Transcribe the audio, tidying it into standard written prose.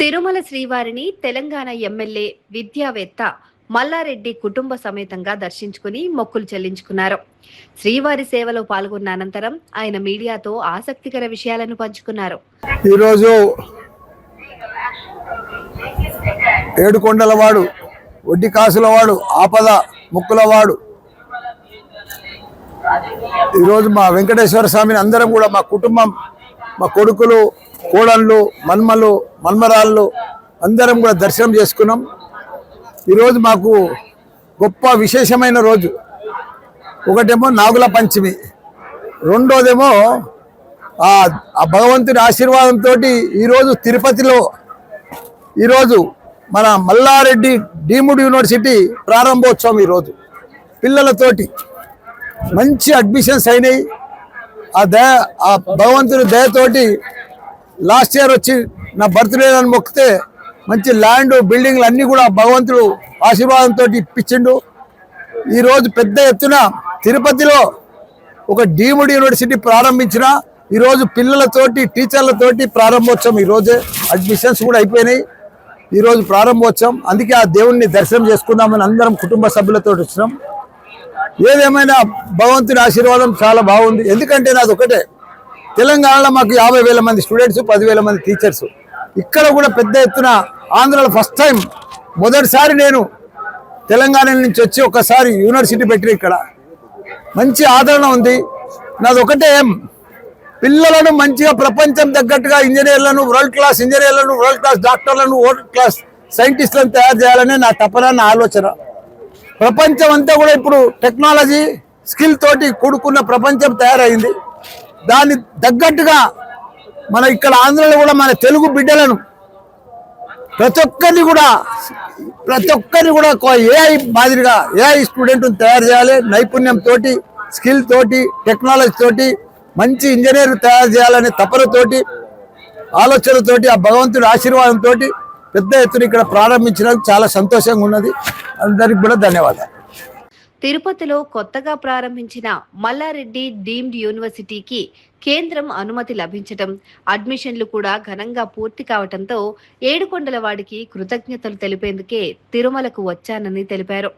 తిరుమల శ్రీవారిని తెలంగాణ ఎమ్మెల్యే విద్యావేత్త మల్లారెడ్డి కుటుంబ సమేతంగా దర్శించుకుని మొక్కులు చెల్లించుకున్నారు. శ్రీవారి సేవలో పాల్గొన్న అనంతరం ఆయన మీడియాతో ఆసక్తికర విషయాలను పంచుకున్నారు. ఈరోజు ఏడుకొండలవాడు, వడ్డీ కాసులవాడు, ఆపద ముక్కులవాడు, ఈరోజు మా వెంకటేశ్వర స్వామిని అందరం కూడా మా కుటుంబం, మా కొడుకులు, కోడళ్ళు, మన్మలు, మన్మరాళ్ళు అందరం కూడా దర్శనం చేసుకున్నాం. ఈరోజు మాకు గొప్ప విశేషమైన రోజు. ఒకటేమో నాగుల పంచమి, రెండోదేమో ఆ భగవంతుని ఆశీర్వాదంతో ఈరోజు తిరుపతిలో ఈరోజు మన మల్లారెడ్డి డీమ్డ్ యూనివర్సిటీ ప్రారంభోత్సవం. ఈరోజు పిల్లలతోటి మంచి అడ్మిషన్స్ అయినాయి. ఆ భగవంతుని దయతోటి లాస్ట్ ఇయర్ వచ్చి నా బర్త్డే అని మొక్కితే మంచి ల్యాండ్, బిల్డింగ్లు అన్నీ కూడా భగవంతుడు ఆశీర్వాదంతో ఇప్పించిండు. ఈరోజు పెద్ద ఎత్తున తిరుపతిలో ఒక డీమ్డ్ యూనివర్సిటీ ప్రారంభించిన ఈరోజు పిల్లలతోటి, టీచర్లతోటి ప్రారంభోత్సవం. ఈరోజే అడ్మిషన్స్ కూడా అయిపోయినాయి. ఈరోజు ప్రారంభోత్సవం. అందుకే ఆ దేవుణ్ణి దర్శనం చేసుకుందామని అందరం కుటుంబ సభ్యులతో వచ్చినాం. ఏదేమైనా భగవంతుని ఆశీర్వాదం చాలా బాగుంది. ఎందుకంటే నాది ఒకటే, తెలంగాణలో మాకు 50,000 మంది స్టూడెంట్స్, 10,000 మంది టీచర్స్. ఇక్కడ కూడా పెద్ద ఎత్తున ఆంధ్రాలో ఫస్ట్ టైం, మొదటిసారి నేను తెలంగాణ నుంచి వచ్చి ఒకసారి యూనివర్సిటీ పెట్టి ఇక్కడ మంచి ఆదరణ ఉంది. నాది ఒకటే, పిల్లలను మంచిగా ప్రపంచం తగ్గట్టుగా ఇంజనీర్లను, వరల్డ్ క్లాస్ ఇంజనీర్లను, వరల్డ్ క్లాస్ డాక్టర్లను, వరల్డ్ క్లాస్ సైంటిస్టులను తయారు చేయాలనే నా తపన, నా ఆలోచన. ప్రపంచం అంతా కూడా ఇప్పుడు టెక్నాలజీ స్కిల్ తోటి కూడుకున్న ప్రపంచం తయారైంది. దాన్ని తగ్గట్టుగా మన ఇక్కడ ఆంధ్రలో కూడా మన తెలుగు బిడ్డలను ప్రతి ఒక్కరిని కూడా ఏఐ మాదిరిగా ఏఐ స్టూడెంట్ తయారు చేయాలి. నైపుణ్యంతో, స్కిల్ తోటి, టెక్నాలజీ తోటి మంచి ఇంజనీర్ తయారు చేయాలనే తపనతోటి, ఆలోచనతోటి, ఆ భగవంతుడి ఆశీర్వాదంతో పెద్ద ఎత్తున ఇక్కడ ప్రారంభించడానికి చాలా సంతోషంగా ఉన్నది. అందరికి కూడా ధన్యవాదాలు. తిరుపతిలో కొత్తగా ప్రారంభించిన మల్లారెడ్డి డీమ్డ్ యూనివర్సిటీకి కేంద్రం అనుమతి లభించటం, అడ్మిషన్లు కూడా ఘనంగా పూర్తి కావటంతో ఏడుకొండలవాడికి కృతజ్ఞతలు తెలిపేందుకే తిరుమలకు వచ్చానని తెలిపారు.